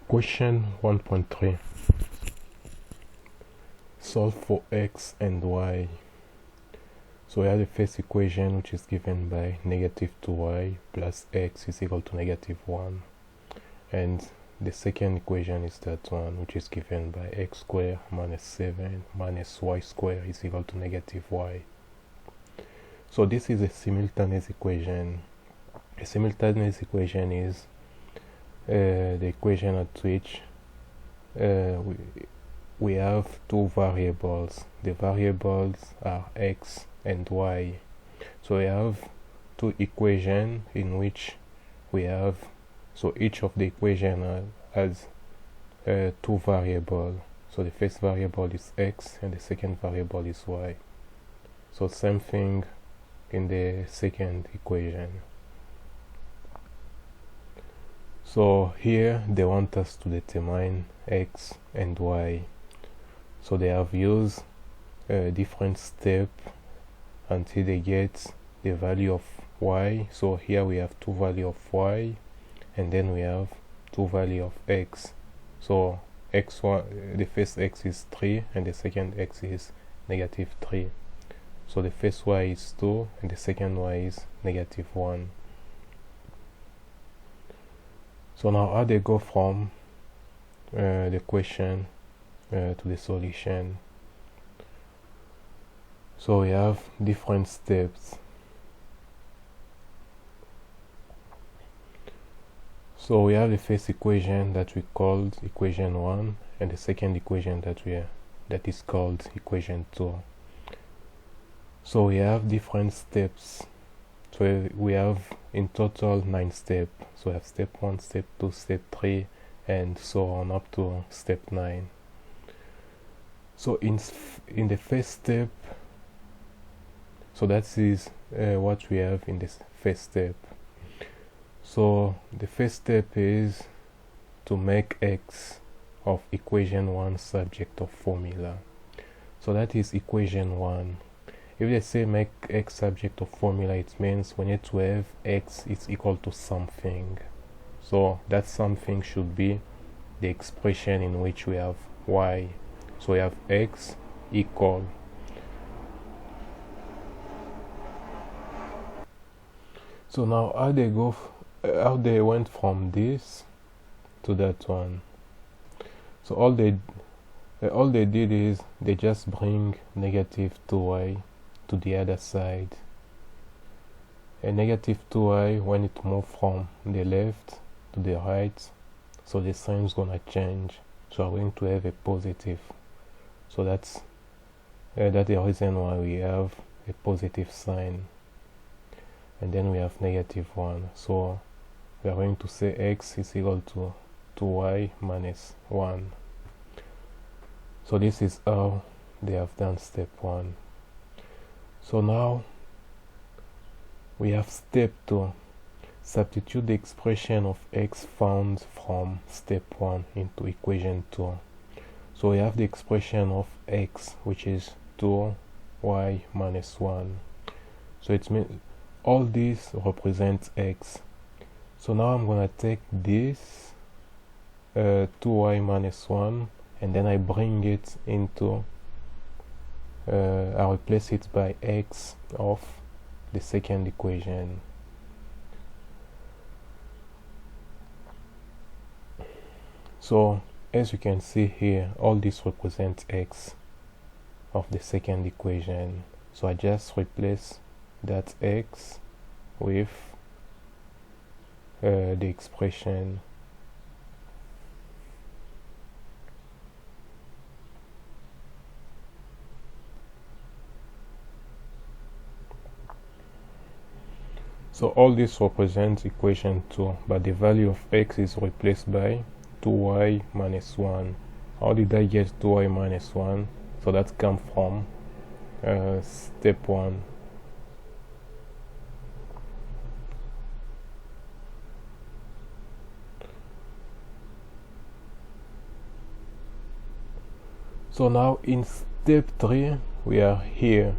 Question 1.3. Solve for x and y. So we have the first equation, which is given by negative 2y plus x is equal to negative 1. And the second equation is that one, which is given by x squared minus 7 minus y squared is equal to negative y. So this is a simultaneous equation. A simultaneous equation is the equation at which we have two variables. The variables are x and y. So we have two equations in which we have, so each of the equation has two variables. So the first variable is x and the second variable is y. So same thing in the second equation. So here they want us to determine x and y. So they have used different steps until they get the value of y. So here we have two values of y, and then we have two values of x. So x1, the first x is 3 and the second x is negative 3. So the first y is 2 and the second y is negative 1. So now how they go from the question to the solution. So we have different steps. So we have the first equation that we called equation 1 and the second equation that is called equation 2. So we have different steps. So we have in total 9 steps. So we have step 1, step 2, step 3, and so on up to step 9. So in the first step, so that is what we have in this first step. So the first step is to make x of equation 1 subject of formula. So that is equation 1. If they say make x subject of formula, it means we need to have x is equal to something. So that something should be the expression in which we have y. So we have x equal. So now how they went from this to that one. So all they did is they just bring negative 2y to the other side. And negative 2y, when it moves from the left to the right, so the sign is gonna change. So we're going to have a positive. So that's the reason why we have a positive sign. And then we have negative 1. So we are going to say x is equal to 2y minus 1. So this is how they have done step 1. So now we have step 2. Substitute the expression of x found from step 1 into equation 2. So we have the expression of x, which is 2y minus 1. So it means all this represents x. So now I'm going to take this 2y minus 1 and then I bring it into I replace it by x of the second equation. So as you can see here, all this represents x of the second equation. So I just replace that x with the expression. So all this represents equation 2, but the value of x is replaced by 2y minus 1. How did I get 2y minus 1? So that comes from step 1. So now in step 3 we are here.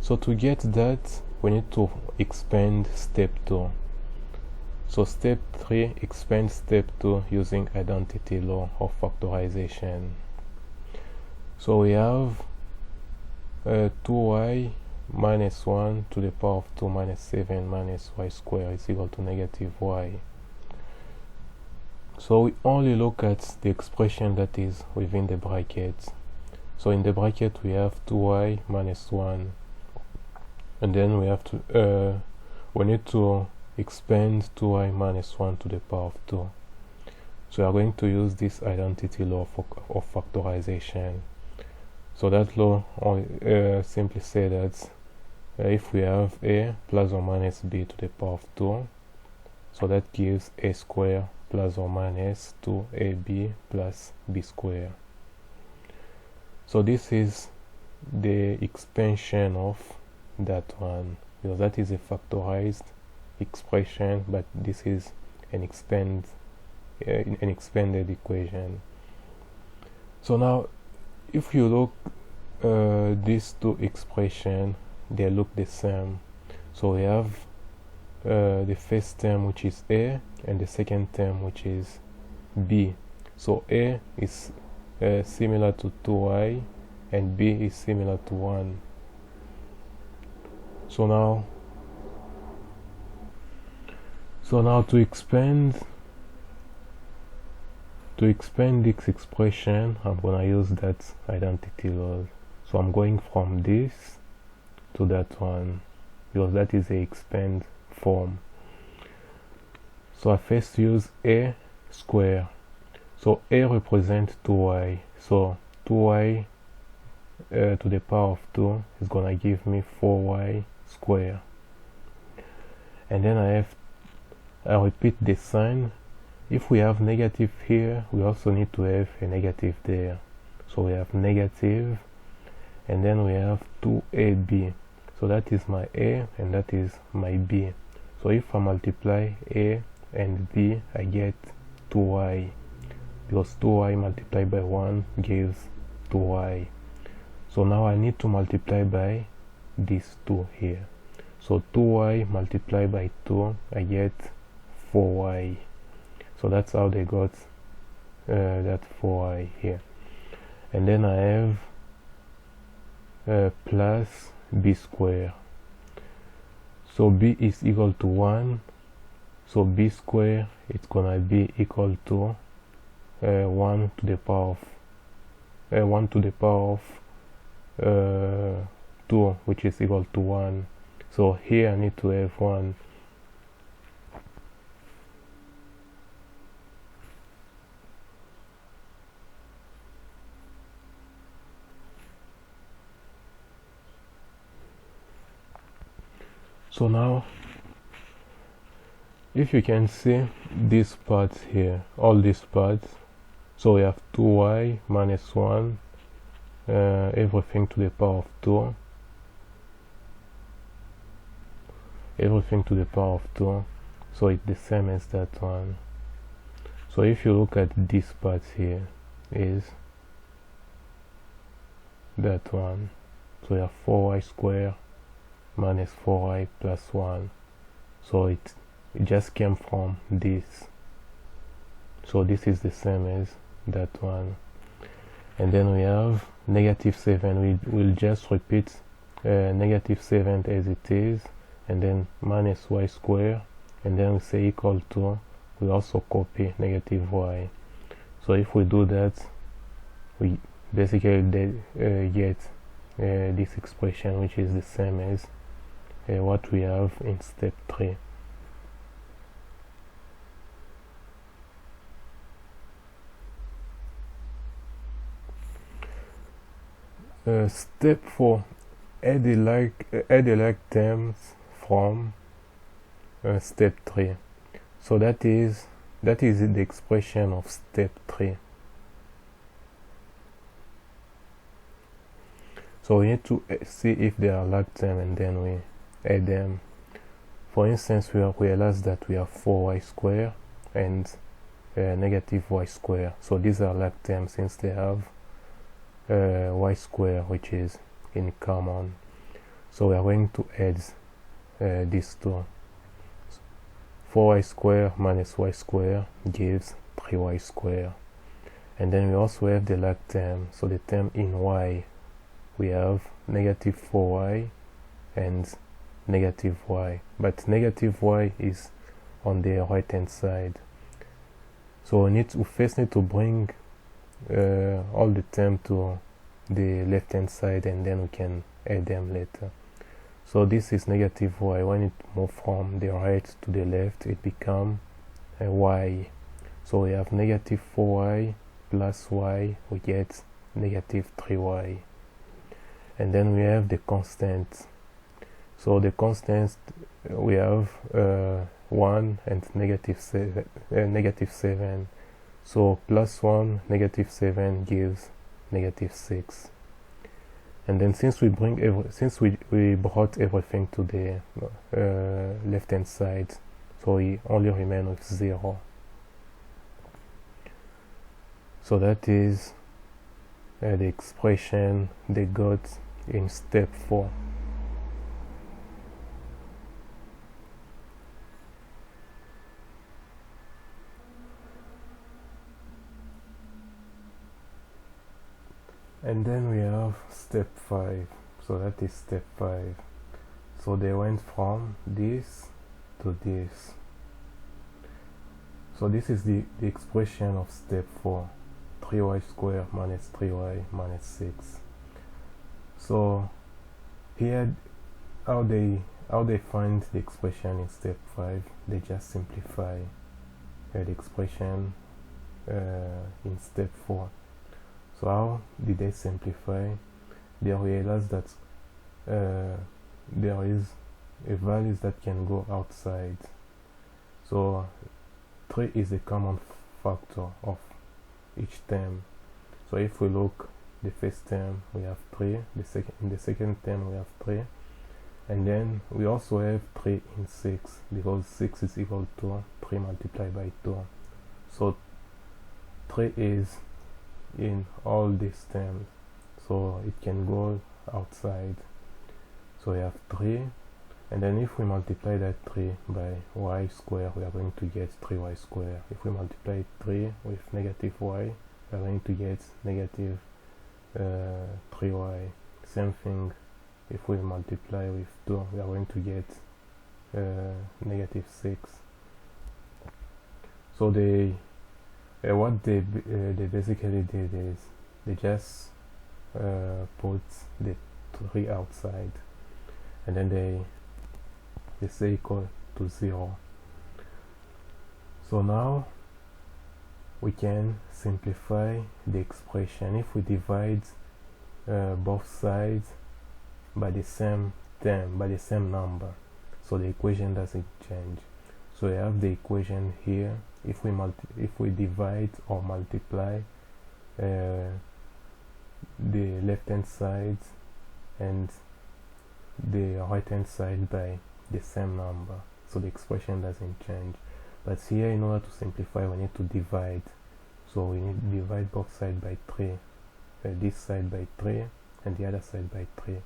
So to get that we need to expand step 2. So step 3 expand step 2 using identity law of factorization. So we have 2y minus 1 to the power of 2 minus 7 minus y squared is equal to negative y. So we only look at the expression that is within the bracket. So in the bracket we have 2y minus 1, and then we have to we need to expand 2y minus 1 to the power of 2. So we are going to use this identity law of factorization. So that law simply says that if we have a plus or minus b to the power of 2, so that gives a squared plus or minus 2ab plus b squared. So this is the expansion of that one, because that is a factorized expression, but this is an expanded equation. So now if you look these two expressions, they look the same. So we have the first term, which is a, and the second term, which is b. So a is similar to 2y and b is similar to 1. So now to expand this expression, I'm gonna use that identity law. So I'm going from this to that one, because that is a expand form. So I first use a square. So a represents 2y. So 2y to the power of 2 is gonna give me 4y squared. And then I repeat the sign. If we have negative here, we also need to have a negative there. So we have negative, and then we have 2ab. So that is my a and that is my b. So if I multiply a and b, I get 2y, because 2y multiplied by 1 gives 2y. So now I need to multiply by these 2 here. So 2y multiplied by 2, I get 4y. So that's how they got that 4y here. And then I have plus b squared. So b is equal to 1. So b squared, it's gonna be equal to 1 to the power of 2, which is equal to 1. So here I need to have 1. So now, if you can see these parts here, all these parts, so we have 2y minus 1, everything to the power of 2, everything to the power of 2, so it's the same as that one. So if you look at these parts here, is that one. So we have 4y squared minus 4y plus 1. So it just came from this. So this is the same as that one. And then we have negative 7. We'll just repeat negative 7 as it is, and then minus y squared, and then we say equal to, we also copy negative y. So if we do that, we basically get this expression, which is the same as what we have in step 3. Step 4, add the like terms from step 3. So that is the expression of step 3. So we need to see if they are like terms, and then we add them. For instance, we realize that we have 4y squared and negative y squared. So these are like terms since they have y squared, which is in common. So we are going to add these two. 4y squared minus y squared gives 3y squared. And then we also have the like term. So the term in y, we have negative 4y and negative y. But negative y is on the right hand side. So we first need to bring all the term to the left hand side, and then we can add them later. So this is negative y. When it moves from the right to the left, it becomes a y. So we have negative 4y plus y, we get negative 3y. And then we have the constant. So the constants, we have 1 and negative 7. So plus 1, negative 7 gives negative 6. And then since we brought everything to the left hand side, so we only remain with 0. So that is the expression they got in step 4. And then we have step 5. So that is step 5. So they went from this to this. So this is the expression of step 4. 3y squared minus 3y minus 6. So here, how they find the expression in step 5, they just simplify the expression in step 4. So how did they simplify? They realized that there is a value that can go outside. So 3 is a common factor of each term. So if we look, the first term we have 3, in the second term we have 3, and then we also have 3 in 6, because 6 is equal to 3 multiplied by 2. So 3 is in all these terms, so it can go outside. So we have 3, and then if we multiply that 3 by y squared, we are going to get 3y squared. If we multiply 3 with negative y, we are going to get negative 3y. Same thing, if we multiply with 2, we are going to get negative 6. So what they basically did is they just put the 3 outside, and then they say equal to 0. So now we can simplify the expression. If we divide both sides by the same term, by the same number, so the equation doesn't change. So we have the equation here. If we divide or multiply the left hand side and the right hand side by the same number, so the expression doesn't change. But here, in order to simplify, we need to divide. So we need to divide both sides by 3, this side by 3 and the other side by 3.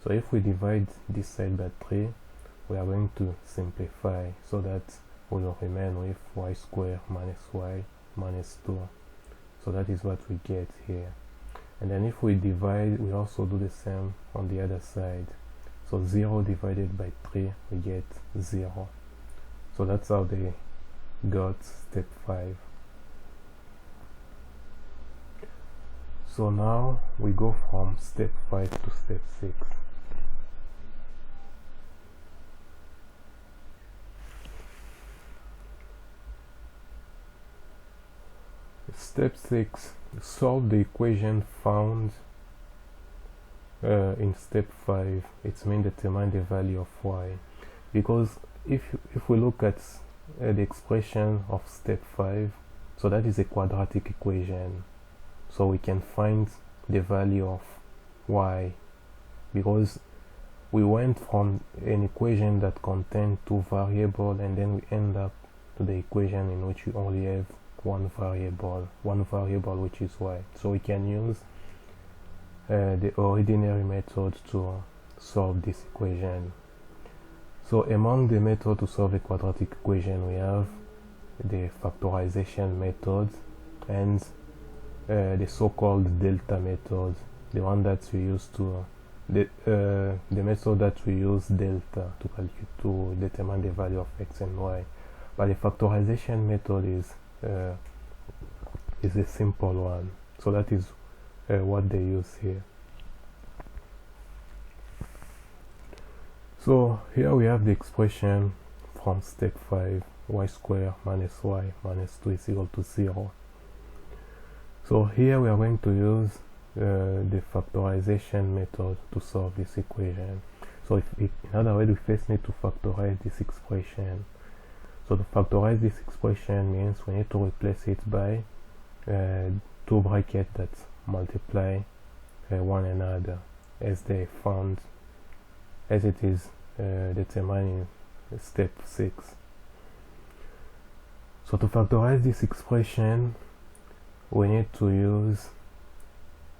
So if we divide this side by 3, we are going to simplify, so that we will remain with y squared minus y minus 2. So that is what we get here. And then if we divide, we also do the same on the other side. So 0 divided by 3, we get 0. So that's how they got step 5. So now we go from step 5 to step 6. Step 6. Solve the equation found in step 5. It means determine the value of y. Because if we look at the expression of step 5, so that is a quadratic equation. So we can find the value of y, because we went from an equation that contained 2 variables, and then we end up to the equation in which we only have one variable which is y. So we can use the ordinary method to solve this equation. So among the methods to solve a quadratic equation, we have the factorization method and the so-called delta method, the one that we use to the method that we use delta to determine the value of x and y. But the factorization method is a simple one, so that is what they use here. So here we have the expression from step 5, y squared minus y minus 2 is equal to 0. So here we are going to use the factorization method to solve this equation. So in other words, we first need to factorize this expression. So to factorize this expression means we need to replace it by two brackets that multiply one another as they found, as it is determined in step 6. So to factorize this expression, we need to use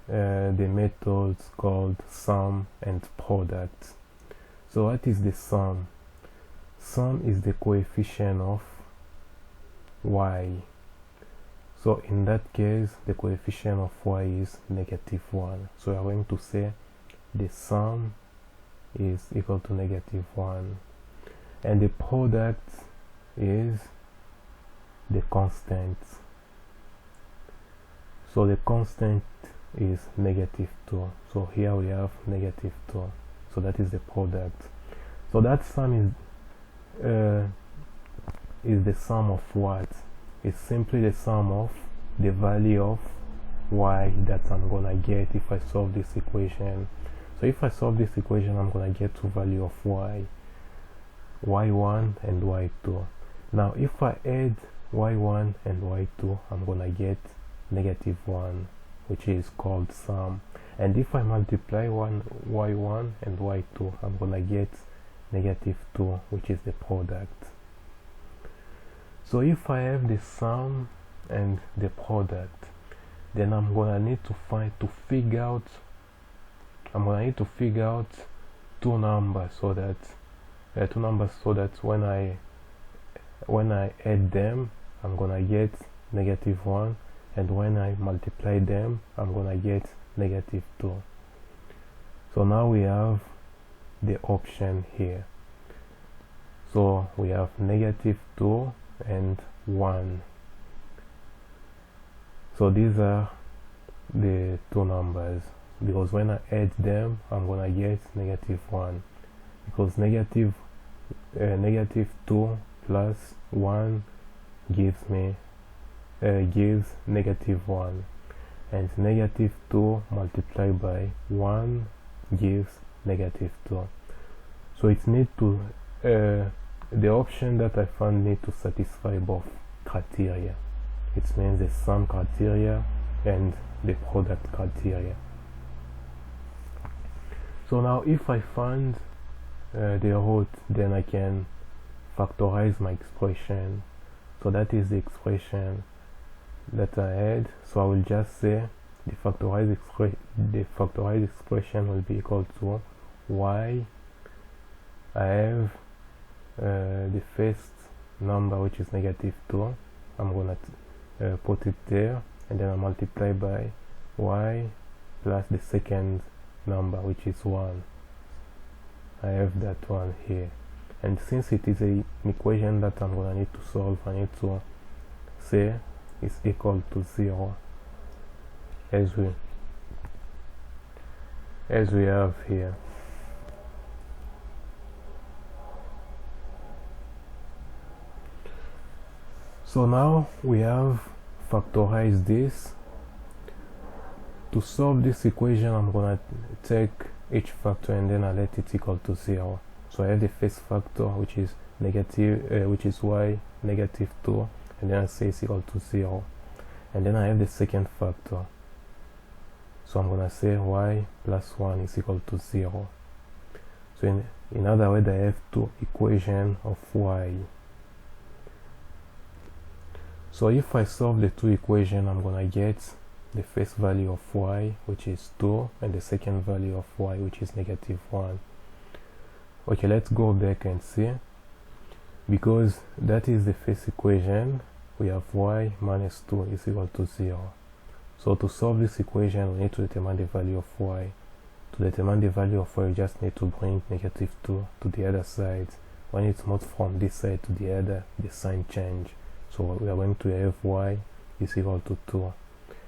the methods called sum and product. So what is the sum? Sum is the coefficient of y. So in that case, the coefficient of y is -1. So we are going to say the sum is equal to -1. And the product is the constant. So the constant is -2. So here we have -2. So that is the product. So that sum is the sum of what? It's simply the sum of the value of y that I'm gonna get if I solve this equation. So if I solve this equation, I'm gonna get two value of y, y1 and y2. Now if I add y1 and y2, I'm gonna get -1, which is called sum. And if I multiply y1 and y2, I'm gonna get -2, which is the product. So if I have the sum and the product, then I'm gonna need to figure out two numbers so that when I add them, I'm gonna get -1, and when I multiply them, I'm gonna get -2. So now we have the option here. So we have -2 and 1. So these are the two numbers, because when I add them, I'm gonna get -1, because -2 plus 1 gives me gives -1, and -2 multiplied by 1 gives -2. So it needs to the option that I found need to satisfy both criteria. It means the sum criteria and the product criteria. So now if I find the root, then I can factorize my expression. So that is the expression that I had. So I will just say the factorized expression will be equal to y. I have the first number, which is -2. I'm gonna put it there, and then I multiply by y plus the second number, which is 1. I have that one here, and since it is an equation that I'm gonna need to solve, I need to say is equal to 0, as we have here. So now we have factorized this. To solve this equation, I'm gonna take each factor and then I let it equal to 0. So I have the first factor, which is which is y -2, and then I say it's equal to 0. And then I have the second factor, so I'm gonna say y plus 1 is equal to 0. So in other words, I have two equations of y. So if I solve the two equations, I'm gonna get the first value of y, which is 2, and the second value of y, which is -1. Okay, let's go back and see, because that is the first equation. We have y minus 2 is equal to 0. So to solve this equation, we need to determine the value of y. To determine the value of y, we just need to bring negative 2 to the other side. When it's moved from this side to the other, the sign change. So we are going to have y is equal to 2.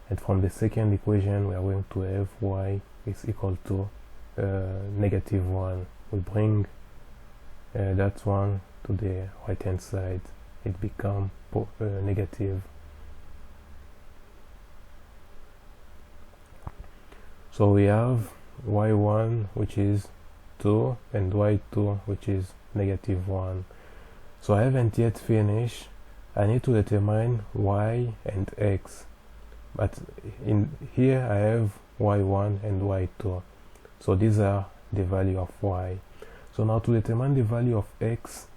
And from the second equation, we are going to have y is equal to negative 1. We bring that one to the right hand side. It becomes negative. So we have y1, which is 2, and y2, which is negative 1. So I haven't yet finished. I need to determine y and x, but in here I have y1 and y2. So these are the value of y. So now to determine the value of x,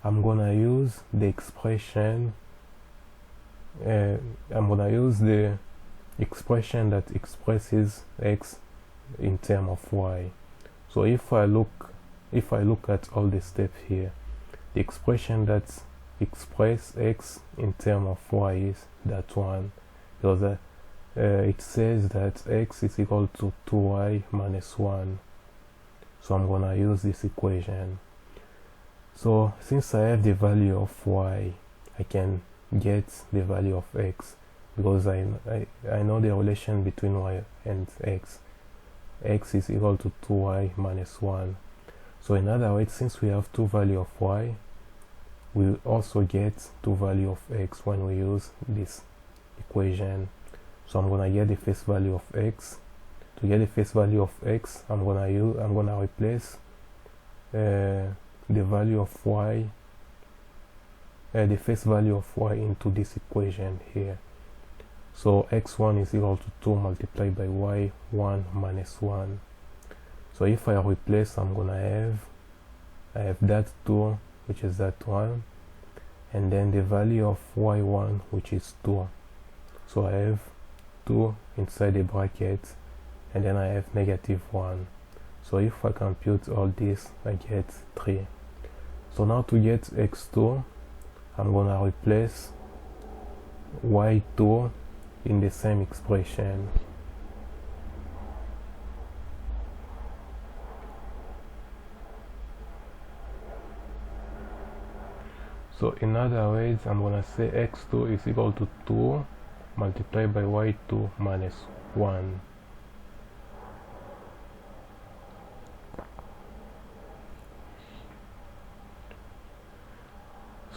I'm gonna use the expression. I'm gonna use the expression that expresses x in terms of y. So if I look at all the steps here, the expression that express x in terms of y is that one, because it says that x is equal to 2y minus 1. So I'm gonna use this equation. So since I have the value of y, I can get the value of x, because I know the relation between y and x. X is equal to 2y minus 1. So in other words, since we have two value of y, we also get two value of x when we use this equation. So I'm gonna get the first value of x. To get the first value of x, I'm gonna replace the value of y, the first value of y into this equation here. So x1 is equal to 2 multiplied by y1 minus 1. So if I replace, I'm gonna have that 2, which is that 1, and then the value of y1, which is 2. So I have 2 inside the bracket, and then I have negative 1. So if I compute all this, I get 3. So now to get x2, I'm gonna replace y2 in the same expression. So in other words, I'm gonna say x2 is equal to 2 multiplied by y2 minus 1.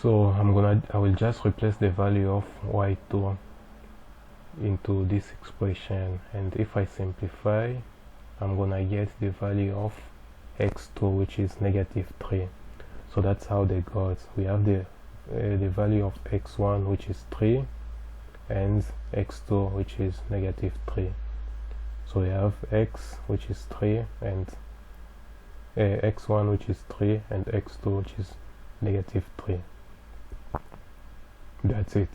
So I will just replace the value of y2 into this expression, and if I simplify, I'm gonna get the value of x2, which is negative 3. So that's how they got. We have the value of x1, which is 3, and x2, which is negative 3. So we have x, which is 3, and x1, which is 3, and x2, which is negative 3. That's it.